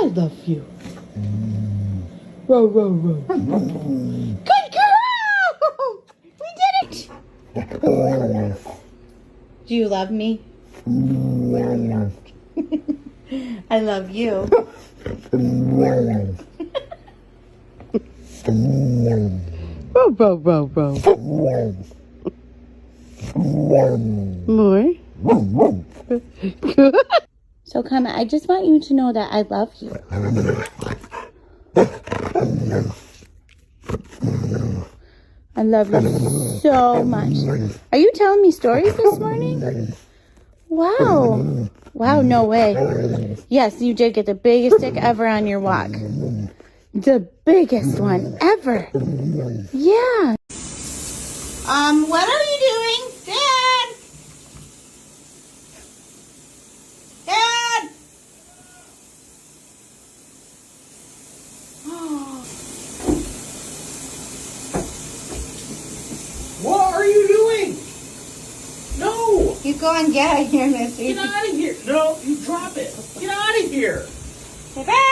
I love you. Row, row, row. Good girl! We did it! Do you love me? I love you. Row, row, row, row. More? So, Kana, I just want you to know that I love you. I love you so much. Are you telling me stories this morning? Wow. Wow, no way. Yes, you did get the biggest stick ever on your walk. The biggest one ever. Yeah. What are you doing? Dad! Dad! What are you doing? No! You go and get out of here, Missy. Get out of here! No, you drop it. Get out of here! Bye-bye.